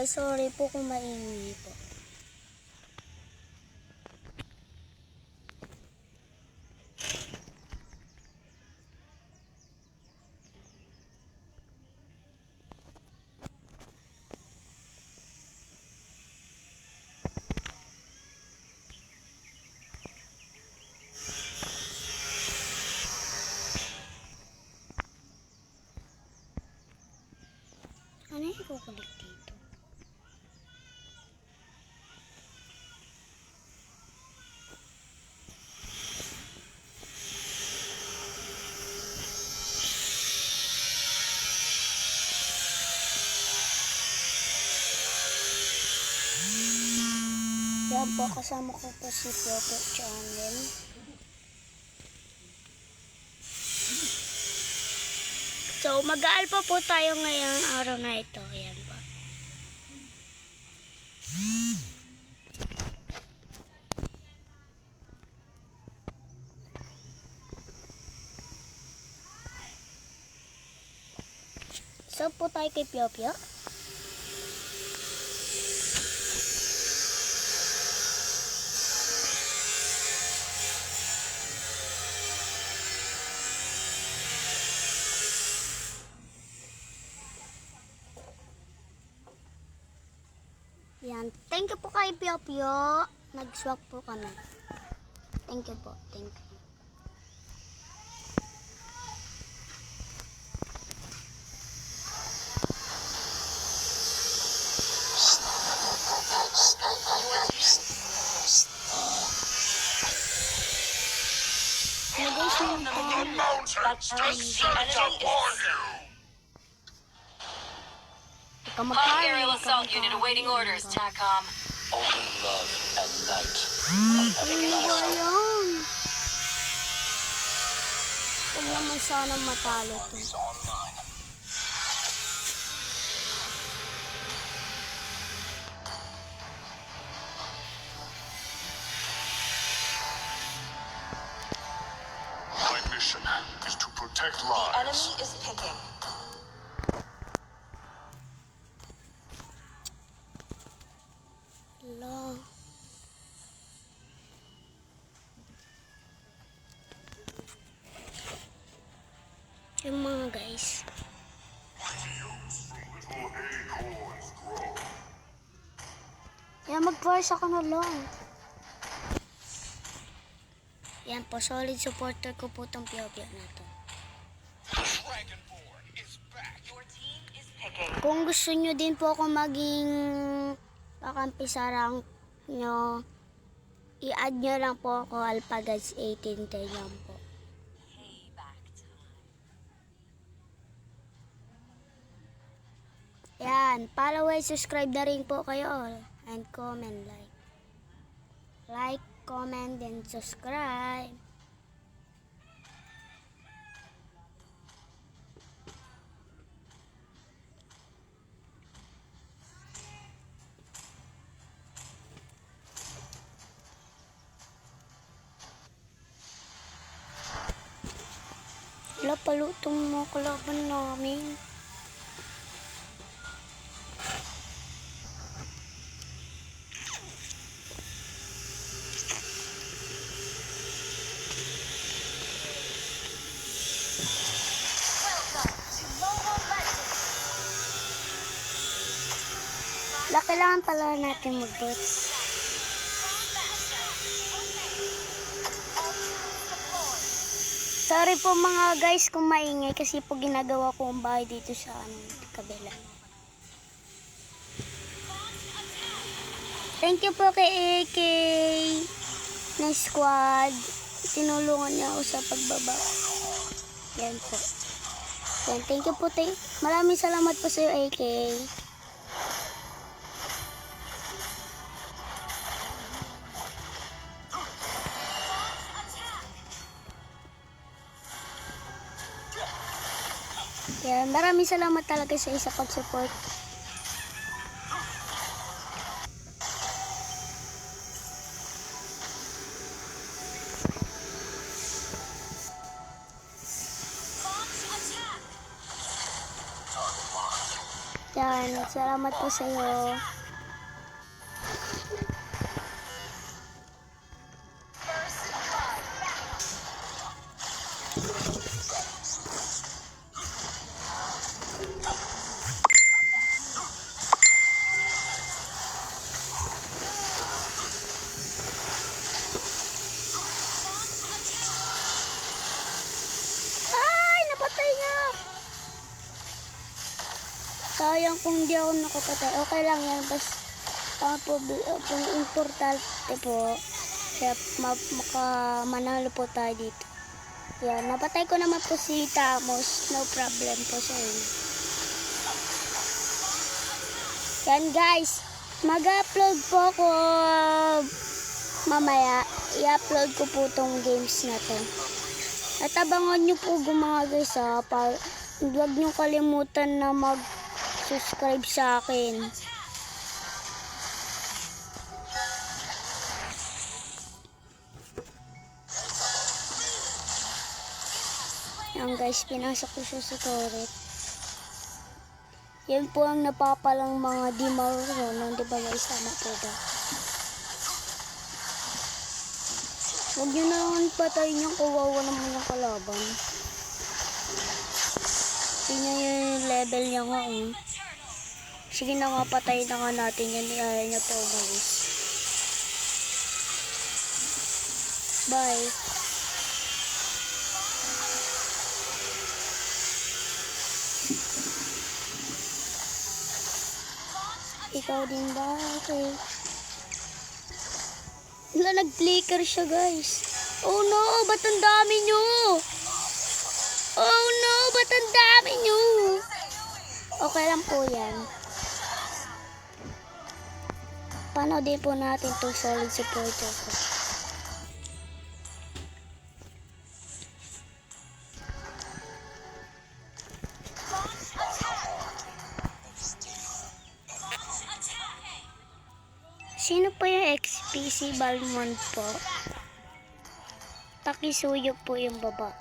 guys, sorry po kung maingay po. Ano yung kukulik dito? Yan po, kasama ko po si Popo Channel. So, mag-aalpa po tayo ngayong araw na ito. Yan po. So, po tayo kay Pio Pio. Yan. Thank you po kay Pio Pio. Nag-swap po kami. Thank you po. Thank you. Aerial assault unit awaiting orders, TACOM. Only love and light. Huwag naman sana matalo to. My mission is to protect The lives. enemy is picking. Hello. Yung mga guys. Yan, mag-force ako na lang. Yan po, solid supporter ko po itong Pio Pio na to. Your team is picking. Kung gusto nyo din po ako maging kakampi sa rank nyo, i-add nyo lang po ako Alpagaz 1810 lang po. Payback time. Yan, follow and subscribe na rin po kayo all. And comment, like, comment, and subscribe. Wala palutong mo kalaban namin. Kailangan pala natin mag-boots. Sorry po mga guys kung maingay kasi po ginagawa ko ang bahay dito sa kabila. Thank you po kay AK ng squad. Tinulungan niya ako sa pagbaba. Yan po. Yan, thank you po. Maraming salamat po sa iyo, AK. Yan, maraming salamat talaga sa isa pag-support. Yan, salamat po sa iyo. Ay, napatay niya. Sayang kung di ako nakapatay. Okay lang yan. Basta po importante po. Kaya manalo po tayo dito. Yan, napatay ko naman po si Tamos. No problem po sa inyo. Yan guys, mag-upload po ako mamaya. I-upload ko po tong games na to. At abangan nyo po mga guys ha. Huwag nyo kalimutan na mag-subscribe sa akin. Yan guys, pinasok ko siya sa turret. Yan po ang napapalang mga di marunong, di ba guys? Tama po ba? Huwag nyo naman patayin yung kawawa naman yung kalaban. Tingnan nyo yung level niya nga. Sige na nga, patayin na nga natin yan. Ayaw niya po umalis. Bye. Ikaw din ba? Okay. Wala, nag-flicker siya guys. Oh no, ba't ang dami nyo? Oh no, ba't ang dami nyo? Okay lang po yan. Panoodin po natin itong solid supporter ko. Sino po yung XPC Balmond po? Takisuyo po yung baba.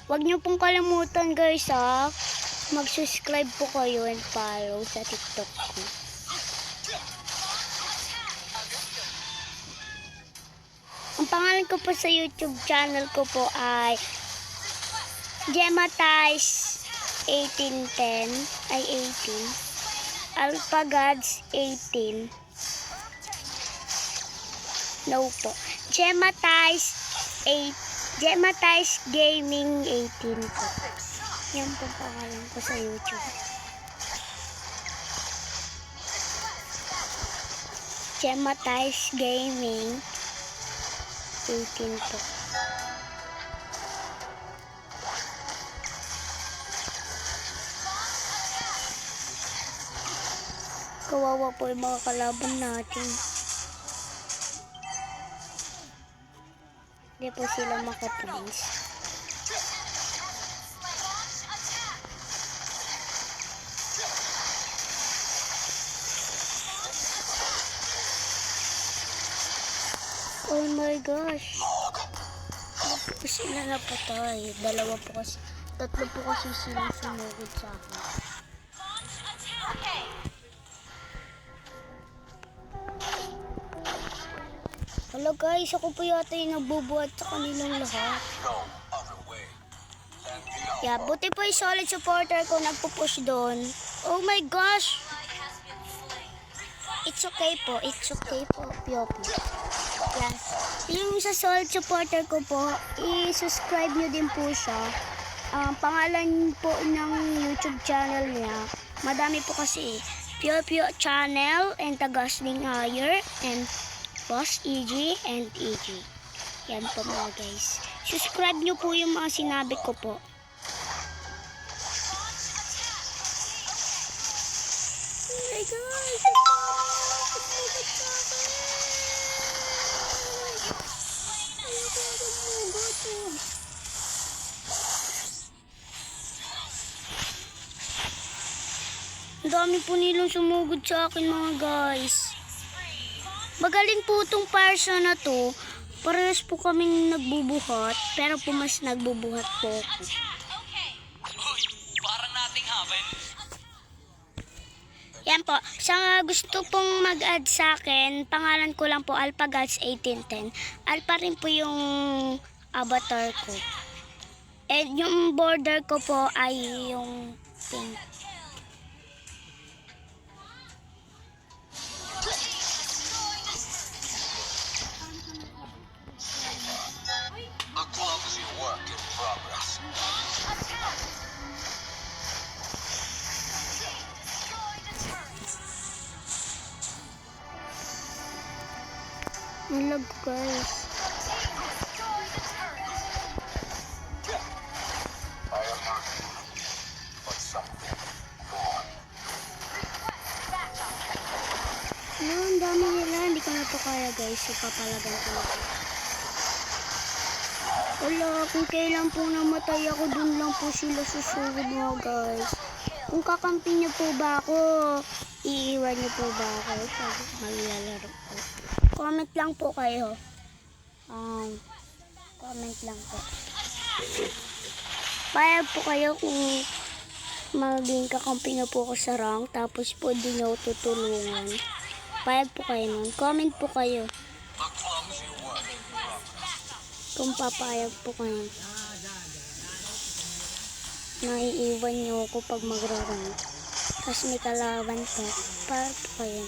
Huwag niyo pong kalimutan guys ha. Mag-subscribe po kayo and follow sa TikTok ko. Ang pangalan ko po sa YouTube channel ko po ay Gematize 1810 ay 18 Alpagads 18. No po. Gematize Gaming 18 po. Yan po pangalan ko sa YouTube. Gematize Gaming 18 po. Kawawa po yung mga kalaban natin. Hindi po sila makaplace. Oh my gosh. Po sila napatay. Dalawa po kasi. Tatlo po kasi silang sumugod sa akin. Hello guys, ako po yata yung nagbubuhat sa kanilang lahat. Yeah, buti po yung solid supporter ko nagpupush doon. Oh my gosh! It's okay po, Piopi. Yan. Yung sa solid supporter ko po, i-subscribe nyo din po siya. Pangalan po ng YouTube channel niya, madami po kasi Pio Channel and Tagasling Hire and Boss EG and EG. Yan po mga guys. Subscribe nyo po yung mga sinabi ko po. Oh my gosh! Ang dami po nilang sumugod sa akin mga guys. Magaling po itong person na to. Parehas po kaming nagbubuhat. Pero po mas nagbubuhat po ako. Uy, parang nating habay. Yan po. Sa gusto pong mag-add sa akin, pangalan ko lang po AlphaGods 1810. Alpha rin po yung avatar ko. And yung border ko po ay yung pink. A clumsy work in progress. Ang lag guys. I am not but something more. No, ang dami nila. Hindi ko na to kaya guys. Ipapalagan ko na. Wala, kung kailan po namatay ako, dun lang po sila susugod mga guys. Kung kakampi niyo po ba ako, iiwan niyo po ba ako pag maglalaro po? Comment lang po kayo. Comment lang po. Payag po kayo kung maging kakampi niyo po ako sa rank, tapos po di niyo ako tutulungan. Payag po kayo nun. Comment po kayo. A clumsy work in progress. Kung papayag po kayo. Naiiwan niyo ako pag magrarang. Kasi may kalaban po. Para po kayo.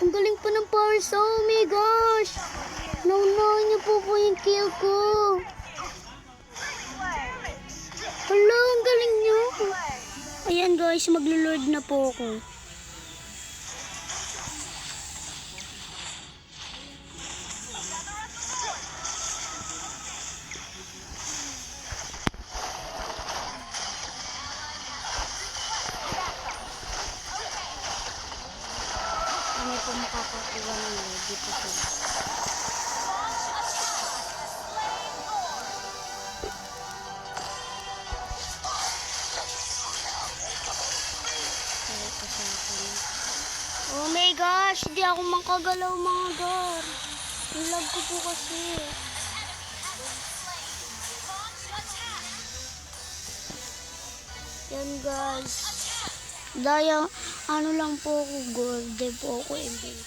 Ang galing po ng Parsa. Oh my gosh! Naunahan niyo po yung kill ko. Hala, ang galing niyo. Ayan guys, maglo-lord na po ako. Kami po makakakuha ng lord dito po. Oh my gosh, di ako makagalaw mga gar. Nilag ko po kasi. Yan guys. Daya, ano lang po ako, golden po ako MVP.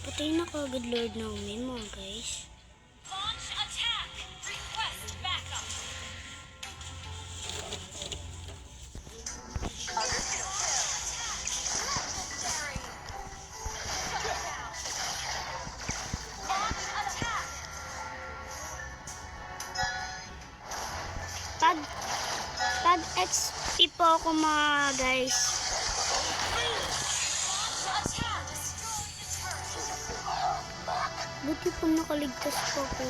Patay na kagad Lord Naomi mga guys. Pag XP po ako mga guys. Buti po nakaligtas po ako.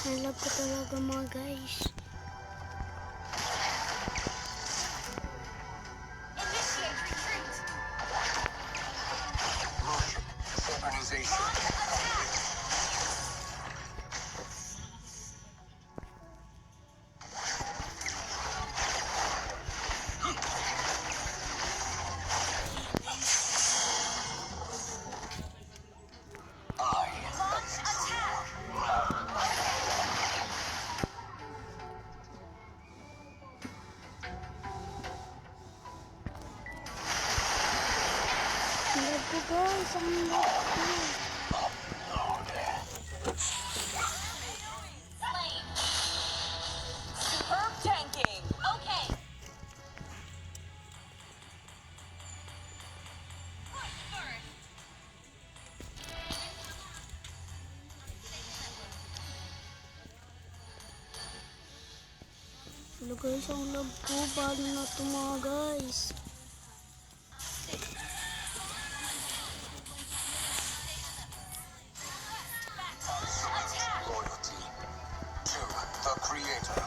Nalab ko talaga mga guys. Organization. Hello guys, ang lag ko. Paano na ito mga guys? Loyalty to the Creator.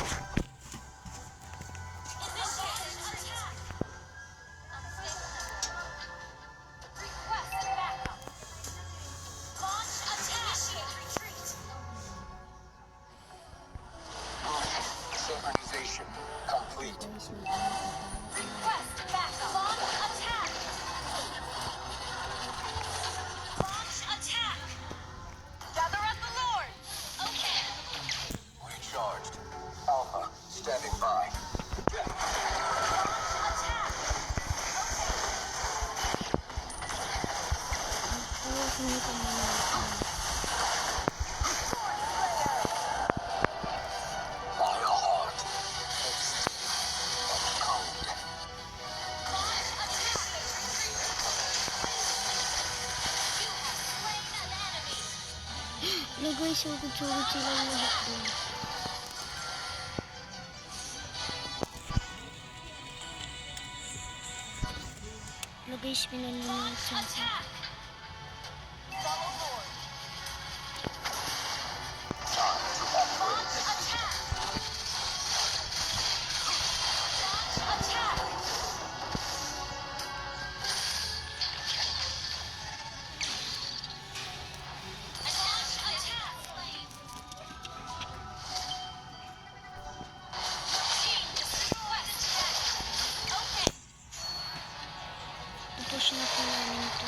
Synchronization complete. Guys, may nakakita. Recharged. Alpha standing by. Ayaw ko nito mga My heart is steel and cold. Hello guys, sugod-sugod silang lahat dun. Hello guys, pinanunod sa akin. Time to upgrade. Tapos na po namin ito.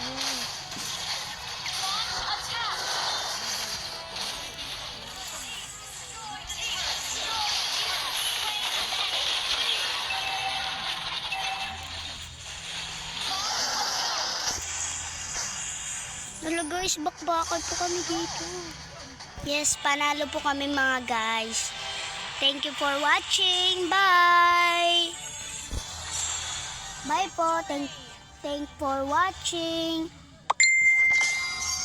Hello guys, bakbakan po kami dito. Yes, panalo po kami mga guys. Thank you for watching. Bye! Bye po. Thank for watching.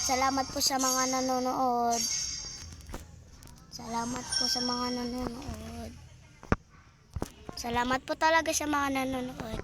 Salamat po sa mga nanonood. Salamat po sa mga nanonood. Salamat po talaga sa mga nanonood.